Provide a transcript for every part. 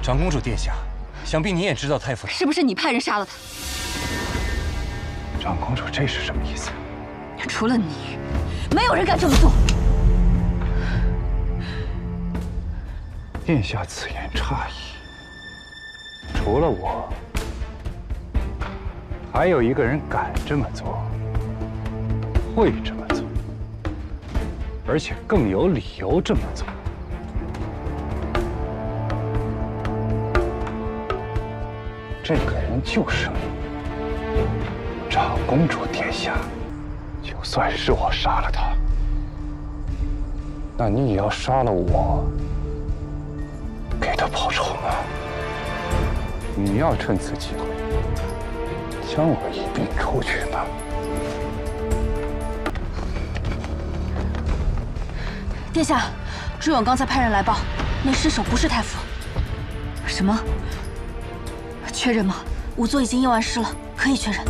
长公主殿下，想必你也知道太傅是不是你派人杀了他？长公主，这是什么意思？除了你，没有人敢这么做。殿下此言差矣。除了我，还有一个人敢这么做，会这么做，而且更有理由这么做。这个人就是你，长公主殿下。就算是我杀了他，那你也要杀了我，给他报仇吗？你要趁此机会将我一并处决吗？殿下，朱勇刚才派人来报，那尸首不是太傅。什么？确认吗？仵作已经验完尸了，可以确认。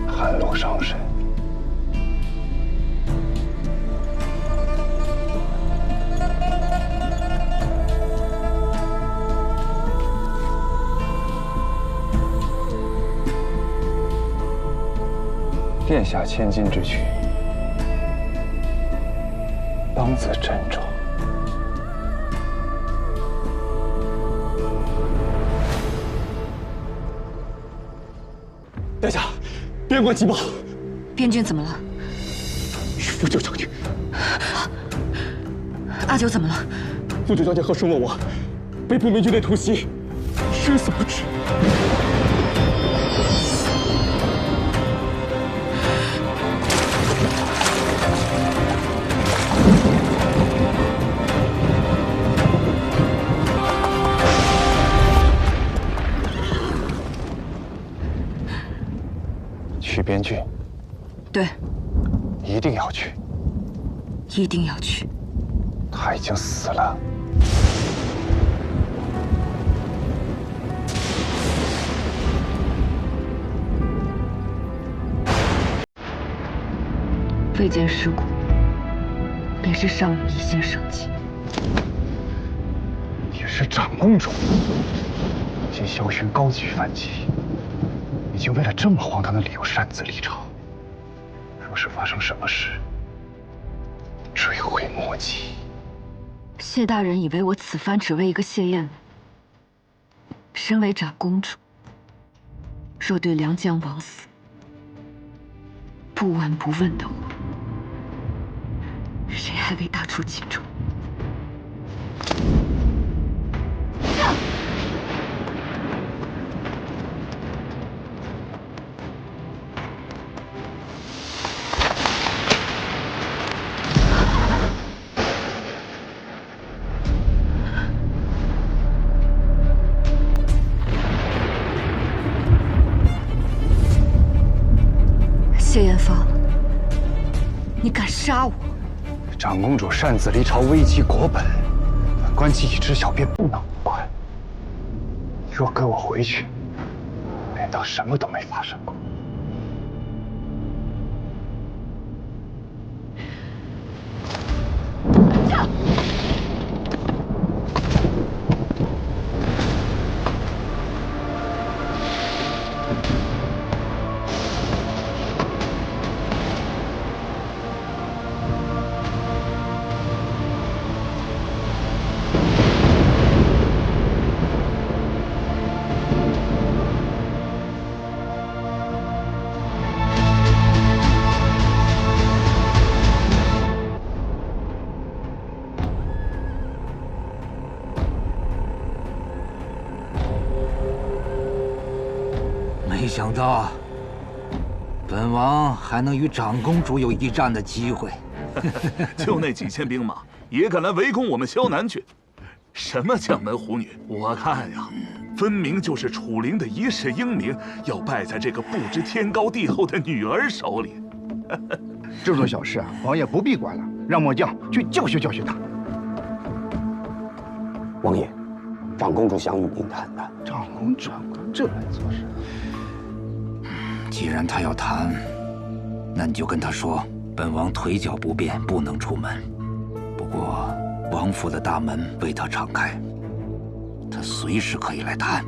寒露上身，殿下千金之躯，当自珍重。殿下，边关急报，边军怎么了？是傅九将军。阿九怎么了？傅九将军和顺问我，被不明军队突袭，生死不知。去边郡，对，一定要去。一定要去。他已经死了。这件事故便是上午一线生机。你是长公主，今萧轩高举反击，已经为了这么荒唐的理由擅自离朝。若是发生什么事，追悔莫及。谢大人以为我此番只为一个谢燕？身为长公主，若对良将枉死不闻不问的我，谁还未大出其中？谢艳芳，你敢杀我？长公主擅自离朝，危及国本，本官既已知晓，便不能不管。若跟我回去，便当什么都没发生过。没想到，本王还能与长公主有一战的机会。就那几千兵马，也敢来围攻我们萧南郡？什么将门虎女？我看呀，分明就是楚灵的一世英名，要败在这个不知天高地厚的女儿手里。这种小事啊，王爷不必管了，让末将去教训教训他。王爷，长公主想与您谈谈。长公主这来做事？既然他要谈，那你就跟他说，本王腿脚不便，不能出门。不过王府的大门为他敞开，他随时可以来谈。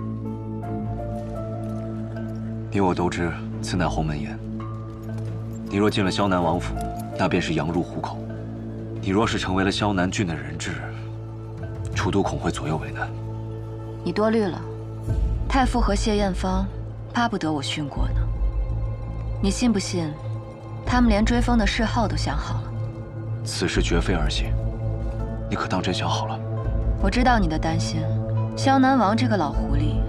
你我都知，此乃鸿门宴。你若进了萧南王府，那便是羊入虎口；你若是成为了萧南郡的人质，楚都恐会左右为难。你多虑了，太傅和谢艳芳巴不得我殉国呢。你信不信，他们连追封的谥号都想好了？此事绝非儿戏，你可当真想好了？我知道你的担心，萧南王这个老狐狸，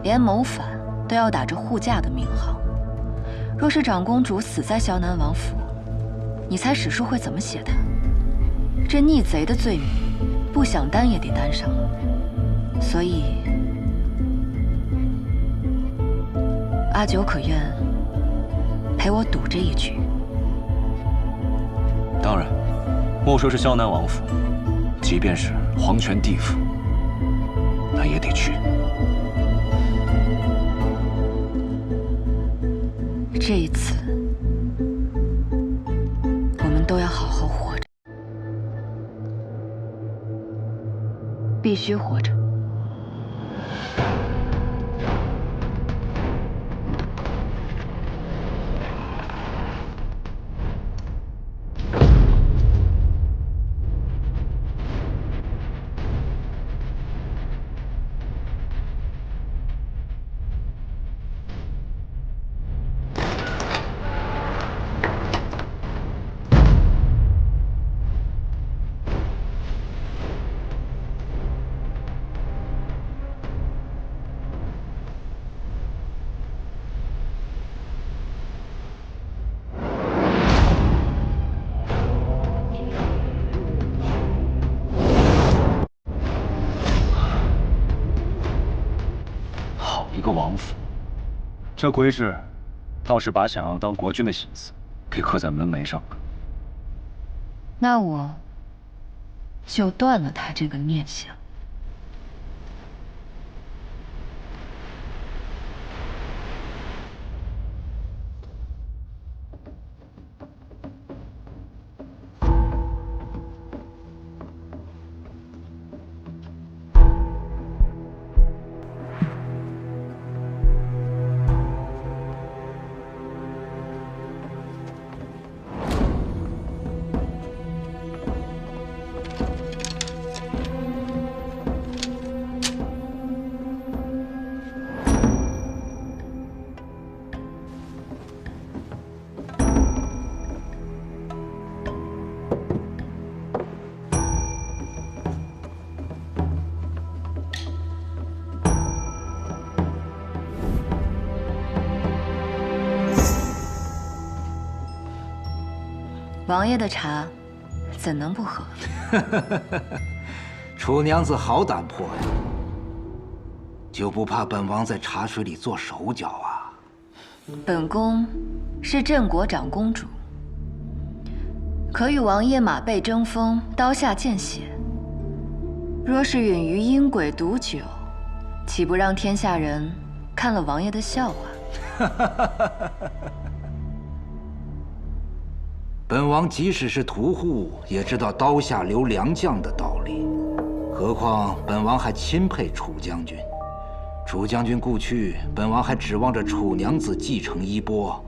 连谋反都要打着护驾的名号。若是长公主死在萧南王府，你猜史书会怎么写她？这逆贼的罪名，不想担也得担上。所以，阿九可愿陪我赌这一局？当然，莫说是萧南王府，即便是黄泉地府，那也得去。这一次，我们都要好好活着，必须活着。一个王府，这规制倒是把想要当国君的心思给刻在门楣上了。那我就断了他这个念想。王爷的茶，怎能不喝？楚娘子好胆魄呀，就不怕本王在茶水里做手脚啊？本宫是镇国长公主，可与王爷马背争锋，刀下见血。若是允于阴鬼毒酒，岂不让天下人看了王爷的笑话？本王即使是屠户，也知道刀下留良将的道理。何况本王还钦佩楚将军，楚将军故去，本王还指望着楚娘子继承衣钵，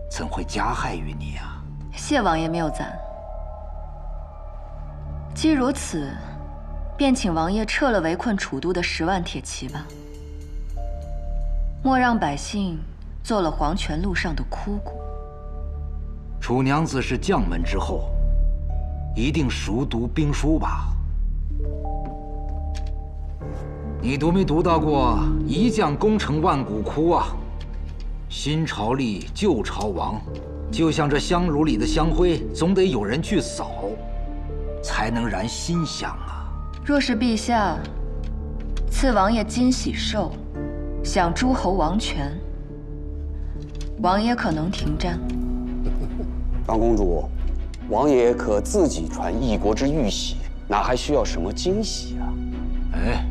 怎会加害于你啊？谢王爷谬赞。既如此，便请王爷撤了围困楚都的10万铁骑吧，莫让百姓做了黄泉路上的枯骨。楚娘子是将门之后，一定熟读兵书吧？你读没读到过“一将功成万骨枯”啊？新朝立，旧朝亡，就像这香炉里的香灰，总得有人去扫，才能燃新香啊。若是陛下赐王爷金喜寿，享诸侯王权，王爷可能停战。长公主，王爷可自己传一国之玉玺，哪还需要什么惊喜啊？哎，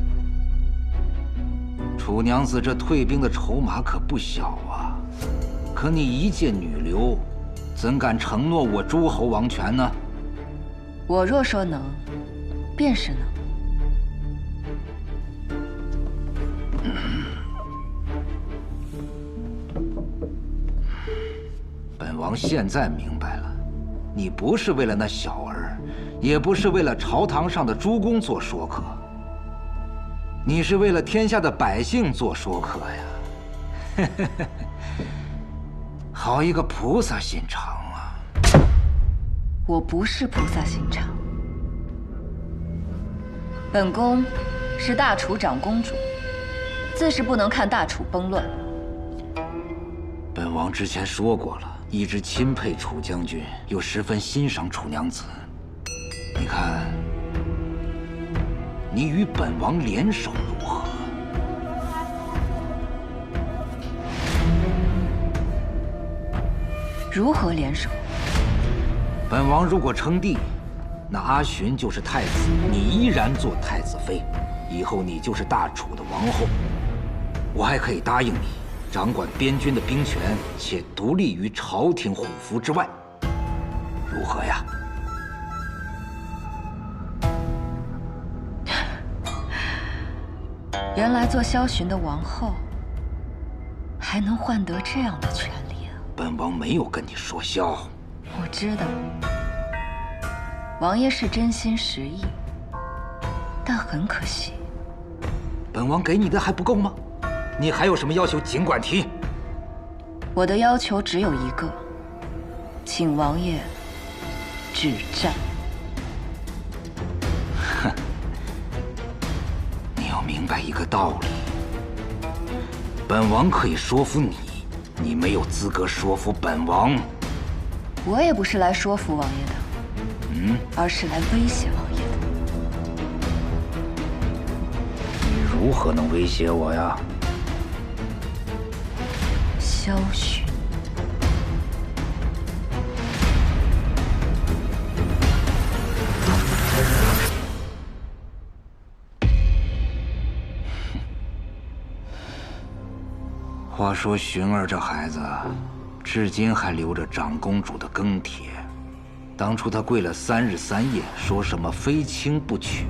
楚娘子这退兵的筹码可不小啊！可你一介女流，怎敢承诺我诸侯王权呢？我若说能，便是能。本王现在明白了，你不是为了那小儿，也不是为了朝堂上的诸公做说客，你是为了天下的百姓做说客呀！好一个菩萨心肠啊！我不是菩萨心肠，本宫是大楚长公主，自是不能看大楚崩乱。本王之前说过了，一直钦佩楚将军，又十分欣赏楚娘子。你看，你与本王联手如何？如何联手？本王如果称帝，那阿寻就是太子，你依然做太子妃，以后你就是大楚的王后。我还可以答应你，掌管边军的兵权，且独立于朝廷虎符之外，如何呀？原来做萧寻的王后，还能换得这样的权利啊！本王没有跟你说笑。我知道，王爷是真心实意，但很可惜，本王给你的还不够吗？你还有什么要求，尽管提。我的要求只有一个，请王爷止战。哼，你要明白一个道理：本王可以说服你，你没有资格说服本王。我也不是来说服王爷的，而是来威胁王爷的。你如何能威胁我呀？萧寻，话说寻儿这孩子，至今还留着长公主的庚帖。当初她跪了3日3夜，说什么非亲不娶，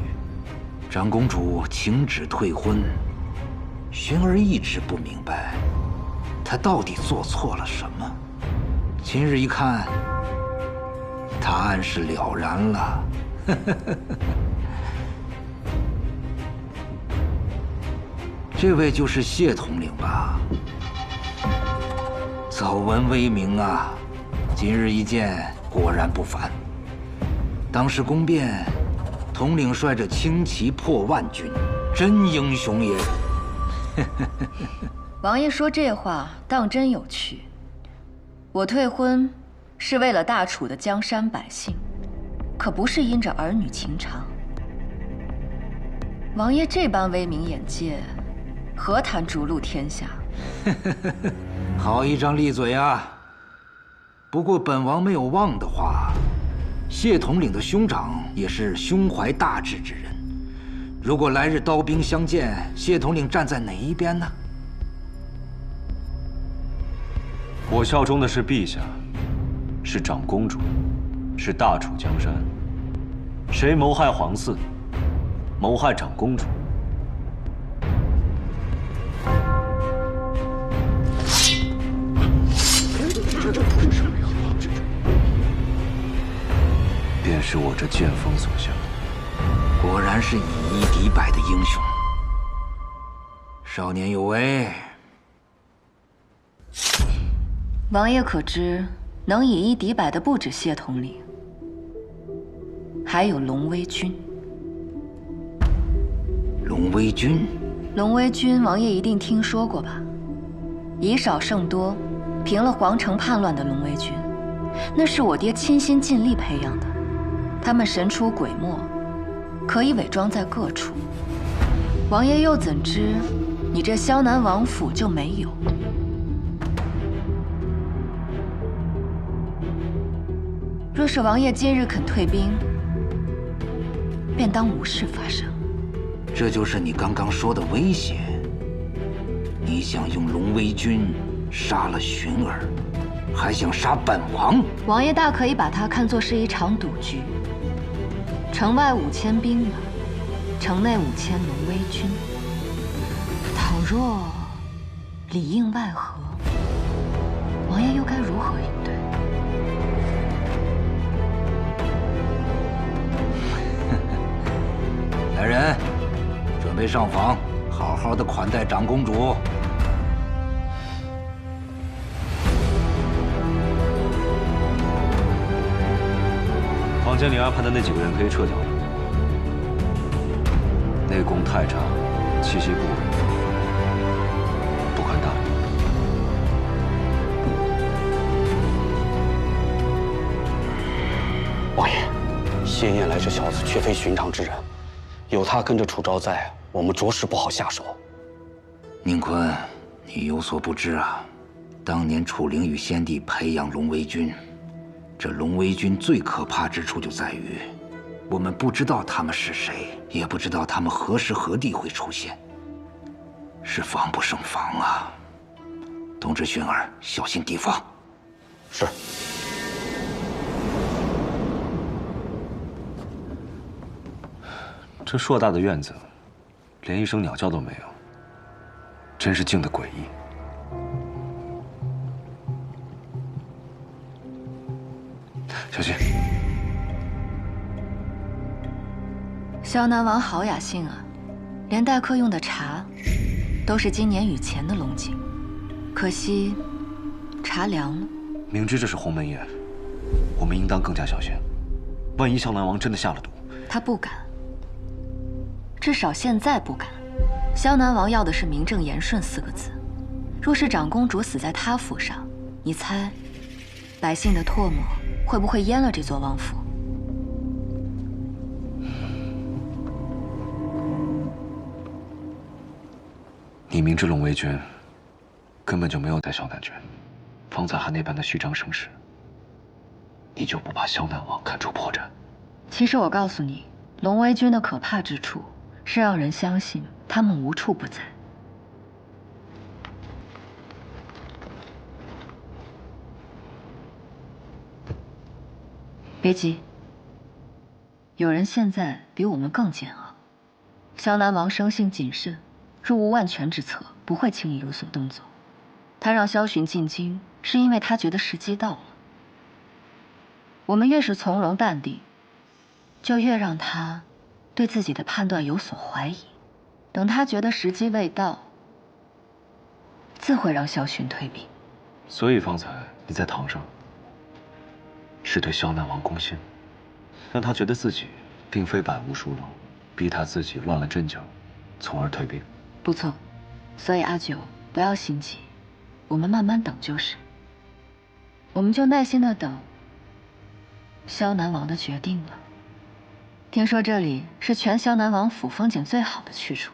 长公主请旨退婚。寻儿一直不明白，她到底做错了什么。今日一看，答案是了然了。这位就是谢统领吧？早闻威名啊，今日一见，果然不凡。当时宫变，统领率着轻骑破万军，真英雄也。王爷说这话当真有趣。我退婚是为了大楚的江山百姓，可不是因着儿女情长。王爷这般威名眼界，何谈逐鹿天下？好一张利嘴啊！不过本王没有忘的话，谢统领的兄长也是胸怀大志之人。如果来日刀兵相见，谢统领站在哪一边呢？我效忠的是陛下，是长公主，是大楚江山。谁谋害皇嗣，谋害长公主，便是我这剑锋所向。果然是以一敌百的英雄。少年有为。王爷可知，能以一敌百的不止谢统领，还有龙威军。龙威军，龙威军，王爷一定听说过吧？以少胜多，平了皇城叛乱的龙威军，那是我爹倾心尽力培养的。他们神出鬼没，可以伪装在各处。王爷又怎知你这萧南王府就没有？若是王爷今日肯退兵，便当无事发生。这就是你刚刚说的威胁。你想用龙威军杀了寻儿，还想杀本王？王爷大可以把它看作是一场赌局。城外5000兵马，城内5000龙威军。倘若里应外合，王爷又该如何应对？来人，准备上房，好好的款待长公主。房间里安排的那几个人可以撤掉了。内宫太查、七袭部不堪大意。王爷，谢燕来这小子却非寻常之人，有他跟着楚昭在，我们着实不好下手。宁坤，你有所不知啊，当年楚灵与先帝培养龙威军，这龙威军最可怕之处就在于，我们不知道他们是谁，也不知道他们何时何地会出现，是防不胜防啊！通知薰儿小心提防。是。这硕大的院子，连一声鸟叫都没有，真是静得诡异。小心！萧南王好雅兴啊，连待客用的茶，都是今年雨前的龙井，可惜茶凉了。明知这是鸿门宴，我们应当更加小心。万一萧南王真的下了毒，他不敢。至少现在不敢。萧南王要的是名正言顺4个字，若是长公主死在他府上，你猜，百姓的唾沫会不会淹了这座王府？你明知龙威军根本就没有在萧南郡，方才还那般的虚张声势，你就不怕萧南王看出破绽？其实我告诉你，龙威军的可怕之处是让人相信他们无处不在。别急，有人现在比我们更煎熬。萧南王生性谨慎，若无万全之策，不会轻易有所动作。他让萧寻进京，是因为他觉得时机到了。我们越是从容淡定，就越让他对自己的判断有所怀疑。等他觉得时机未到，自会让萧寻退兵。所以方才你在堂上是对萧南王攻心，让他觉得自己并非百无疏漏，逼他自己乱了阵脚，从而退兵。不错，所以阿九不要心急，我们慢慢等就是。我们就耐心的等萧南王的决定了。听说这里是全萧南王府风景最好的去处，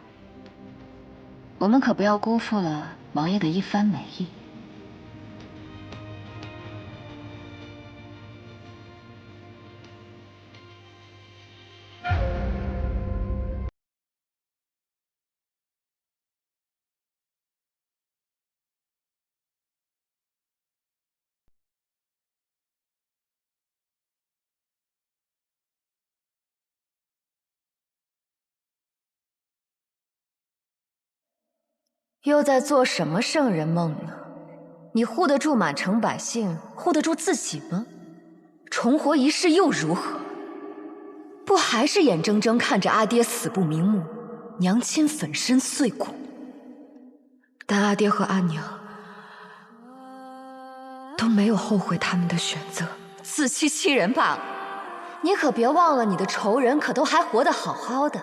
我们可不要辜负了王爷的一番美意。又在做什么圣人梦呢？你护得住满城百姓，护得住自己吗？重活一世又如何？不还是眼睁睁看着阿爹死不瞑目，娘亲粉身碎骨？但阿爹和阿娘都没有后悔他们的选择，自欺欺人罢了。你可别忘了，你的仇人可都还活得好好的，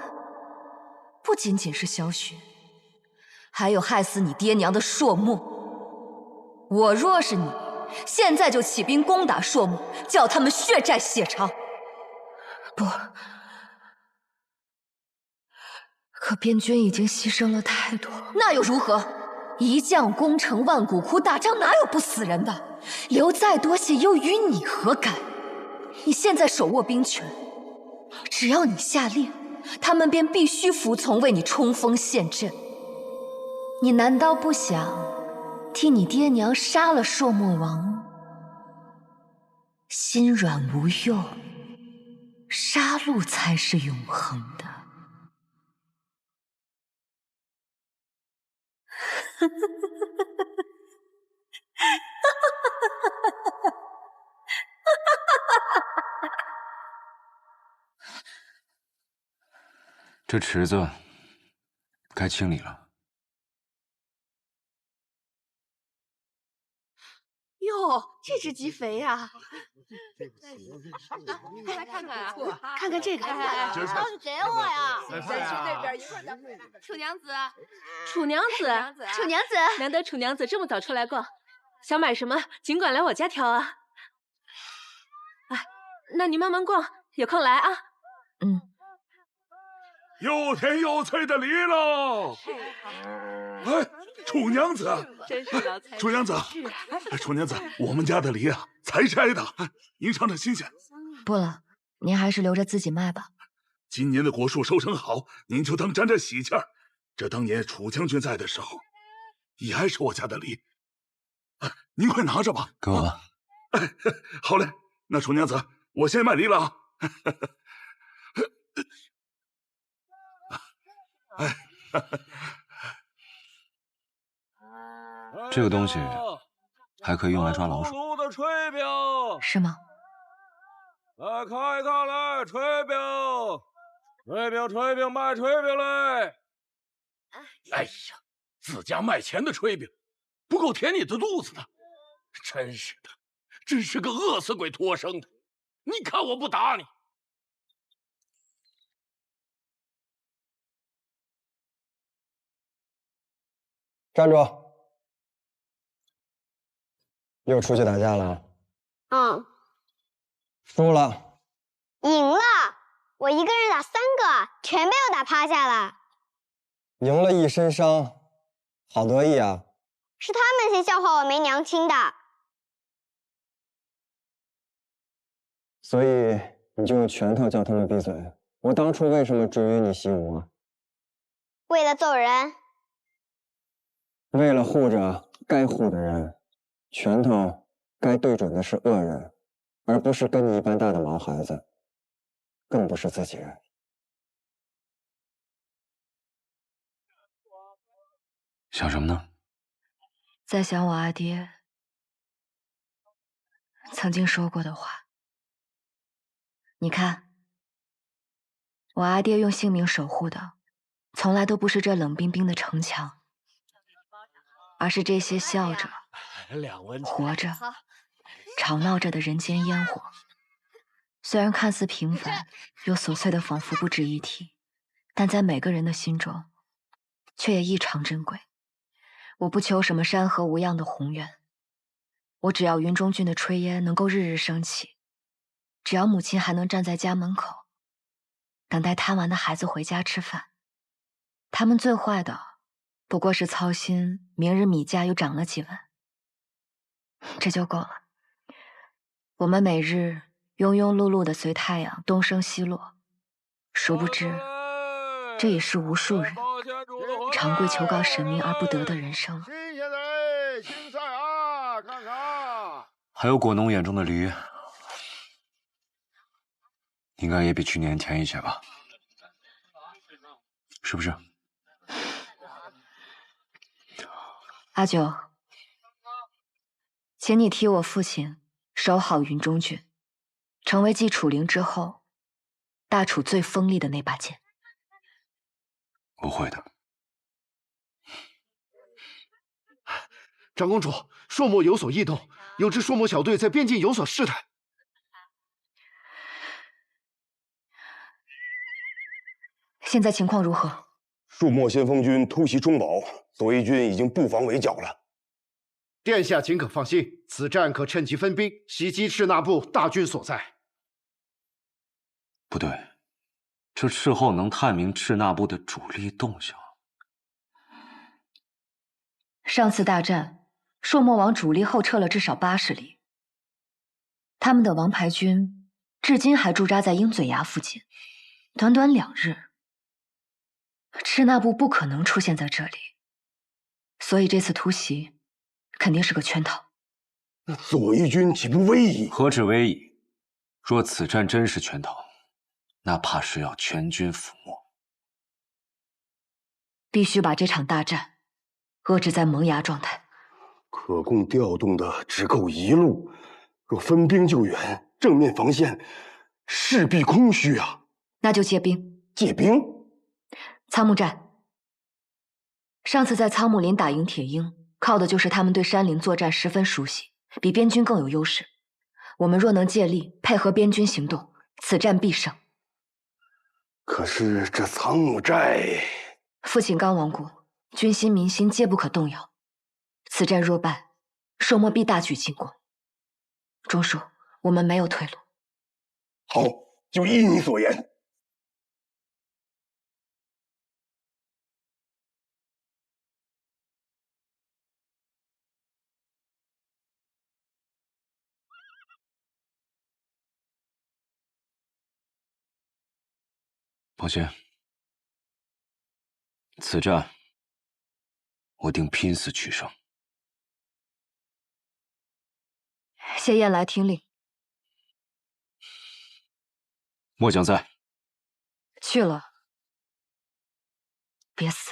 不仅仅是萧寻，还有害死你爹娘的朔漠。我若是你，现在就起兵攻打朔漠，叫他们血债血偿。不，可边军已经牺牲了太多。那又如何？一将功成万骨枯，打仗哪有不死人的？流再多血又与你何干？你现在手握兵权，只要你下令，他们便必须服从，为你冲锋陷阵。你难道不想替你爹娘杀了朔漠王，心软无用？杀戮才是永恒的。这池子该清理了。哟，这只鸡肥呀！快来看看啊！看看这个，刀子给我呀！咱去那边一块儿。楚娘子，楚娘子，楚娘子，难得楚娘子这么早出来逛，想买什么尽管来我家挑啊。哎，那你慢慢逛，有空来啊。嗯。又甜又脆的梨喽！哎，楚娘子，真是老财。楚娘子，楚娘子，我们家的梨啊，才摘的，您尝尝新鲜。不了，您还是留着自己卖吧。今年的果树收成好，您就当沾沾喜气儿。这当年楚将军在的时候，也爱吃我家的梨。您快拿着吧，给我吧。好嘞，那楚娘子，我先卖梨了啊。这个东西还可以用来抓老鼠。的炊饼是吗？来看一看，来炊饼，炊饼卖炊饼嘞！哎呀，自家卖钱的炊饼，不够填你的肚子的，真是的，真是个饿死鬼托生的！你看我不打你！站住！又出去打架了？嗯。输了。赢了！我一个人打3个，全被我打趴下了。赢了一身伤，好得意啊！是他们先笑话我没娘亲的。所以你就用拳头叫他们闭嘴。我当初为什么追于你习武啊？为了揍人。为了护着该护的人，拳头该对准的是恶人，而不是跟你一般大的毛孩子，更不是自己人。想什么呢？在想我阿爹曾经说过的话。你看，我阿爹用性命守护的，从来都不是这冷冰冰的城墙，而是这些笑着、活着、吵闹着的人间烟火。虽然看似平凡，又琐碎的仿佛不值一提，但在每个人的心中，却也异常珍贵。我不求什么山河无恙的宏远，我只要云中郡的炊烟能够日日升起，只要母亲还能站在家门口，等待贪玩的孩子回家吃饭。他们最坏的不过是操心明日米价又涨了几文，这就够了。我们每日庸庸碌碌的随太阳东升西落，殊不知这也是无数人长跪求告神明而不得的人生。青菜啊，看看。还有果农眼中的驴，应该也比去年甜一些吧？是不是？阿九，请你替我父亲守好云中郡，成为继楚灵之后大楚最锋利的那把剑。不会的。长公主，朔漠有所异动，有支朔漠小队在边境有所试探。现在情况如何？朔漠先锋军偷袭中堡，左翼军已经布防围剿了。殿下请可放心，此战可趁机分兵袭击赤那部大军所在。不对，这斥候能探明赤那部的主力动向。上次大战，朔漠王主力后撤了至少80里，他们的王牌军至今还驻扎在鹰嘴崖附近。短短2日，赤那部不可能出现在这里，所以这次突袭肯定是个圈套。那左翼军岂不危矣？何止危矣？若此战真是圈套，那怕是要全军覆没。必须把这场大战遏制在萌芽状态。可供调动的只够1路，若分兵救援，正面防线势必空虚啊！那就借兵。借兵？仓木战。上次在仓木林打赢铁鹰，靠的就是他们对山林作战十分熟悉，比边军更有优势。我们若能借力配合边军行动，此战必胜。可是这仓木寨，父亲刚亡国，军心民心皆不可动摇。此战若败，朔漠必大举进攻。中书，我们没有退路。好，就依你所言。抱歉，此战我定拼死取胜。谢燕来听令。末将在。去了，别死。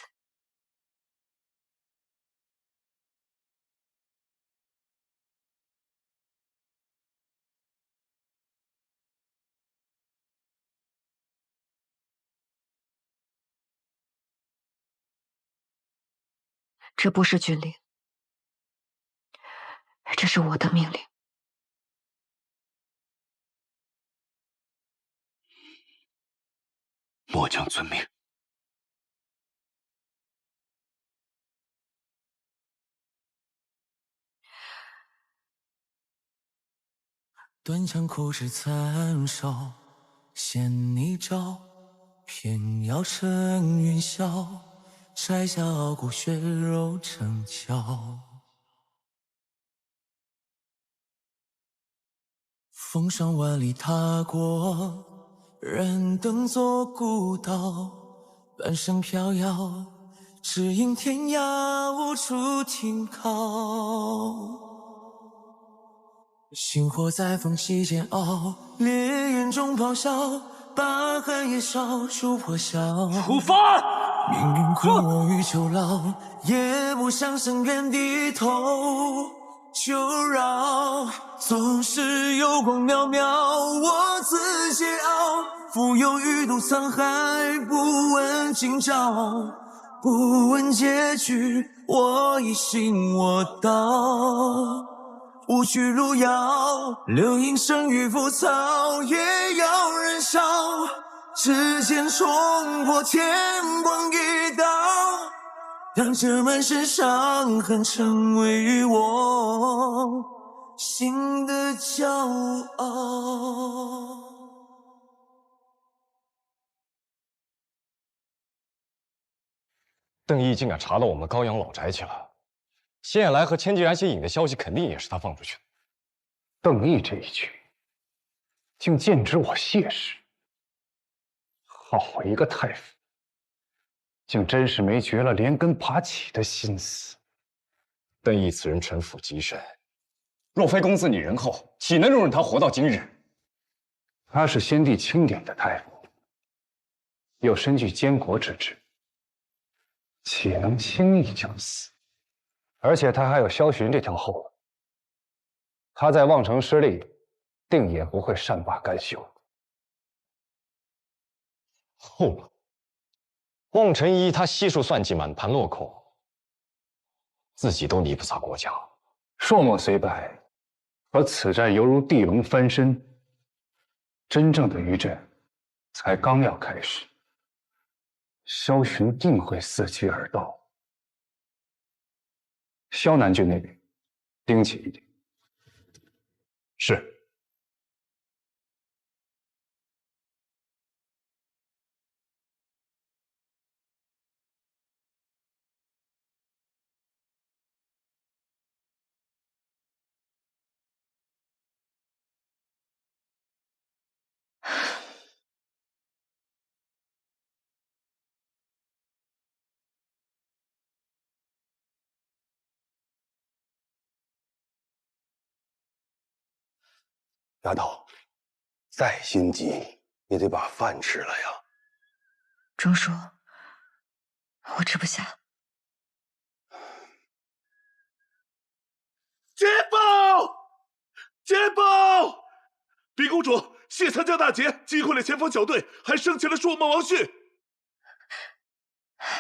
这不是军令，这是我的命令。末将遵命。断肠苦枝残烧，衔泥沼，偏要乘云霄，摘下傲骨血肉成鞘。风霜万里踏过，燃灯作孤岛，半生飘摇，只因天涯无处停靠。星火在缝隙间熬，烈焰中咆哮，把寒夜烧出破晓。出发！命运困我于囚牢，也不想深渊低头求饶。总是有光渺渺，我自桀骜，浮游鱼肚沧海，不问今朝，不问结局，我已信我道。无趣路遥，流萤生于浮草，也要燃烧。指尖冲破天光一道，让这满身伤痕成为我心的骄傲。邓毅竟敢查到我们高阳老宅去了。谢燕来和千机然写引的消息，肯定也是他放出去的。邓毅这一举，竟剑指我谢氏。好一个太傅，竟真是没绝了连根拔起的心思。邓毅此人城府极深，若非公子你仁厚，岂能容忍他活到今日？他是先帝钦点的太傅，又身具监国之职，岂能轻易就死？而且他还有萧寻这条后路，他在望城失利，定也不会善罢甘休。后路，望尘一他悉数算计，满盘落空，自己都泥不撒锅浆。朔漠虽败，可此战犹如地龙翻身，真正的余震才刚要开始。萧寻定会伺机而到。萧南郡那边，盯紧一点。是。丫头，再心急也得把饭吃了呀。钟叔，我吃不下。捷报！捷报！禀公主，谢参将大捷，击溃了前方小队，还生擒了朔漠王旭。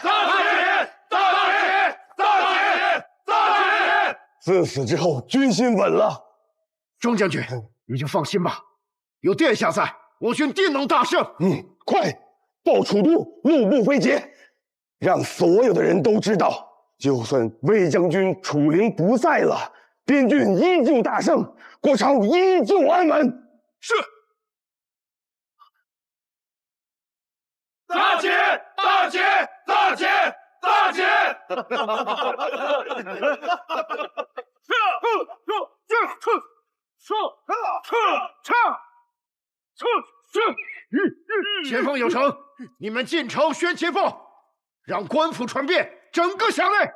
大捷！大捷！大捷！大捷！自此之后，军心稳了。钟将军，你就放心吧，有殿下在，我军定能大胜。快报楚都，路不飞捷，让所有的人都知道，就算魏将军楚灵不在了，边郡依旧大胜，国朝依旧安稳。是。大捷！大捷！大捷！大捷！前方有城，你们进城宣捷报，让官府传遍整个辖内。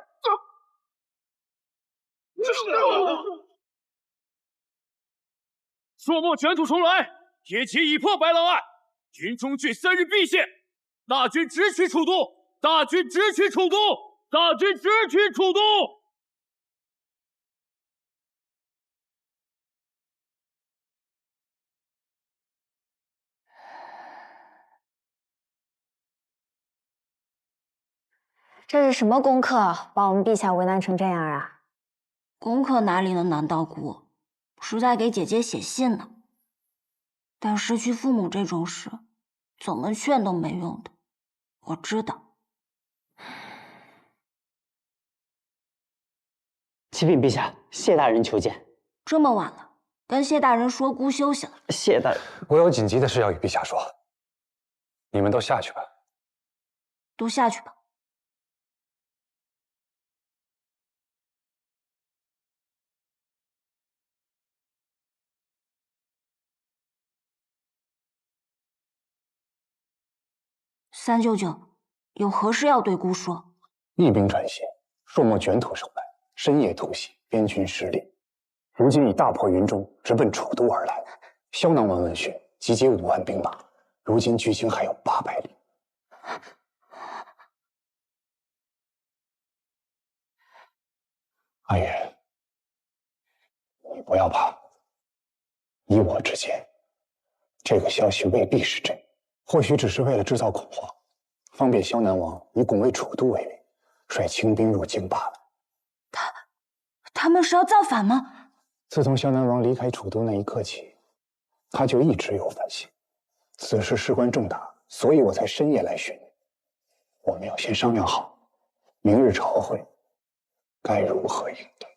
朔漠卷土重来，铁骑已破白狼岸，军中距3日必现。大军直取楚都，大军直取楚都，大军直取楚都。这是什么功课，把我们陛下为难成这样啊？功课哪里能难到姑？是在给姐姐写信呢。但失去父母这种事，怎么劝都没用的。我知道。启禀陛下，谢大人求见。这么晚了，跟谢大人说姑休息了。谢大人，我有紧急的事要与陛下说，你们都下去吧。都下去吧。三舅舅，有何事要对姑说？逆兵传信，朔漠卷土重来，深夜突袭，边军失利。如今已大破云中，直奔楚都而来。萧囊王闻讯，集结5万兵马，如今距京还有800里。阿远，你不要怕，依我之见，这个消息未必是真，或许只是为了制造恐慌，方便萧南王以拱卫楚都为名，率清兵入京罢了。他们是要造反吗？自从萧南王离开楚都那一刻起，他就一直有反省。此事事关重大，所以我才深夜来寻你。我们要先商量好，明日朝会该如何应对。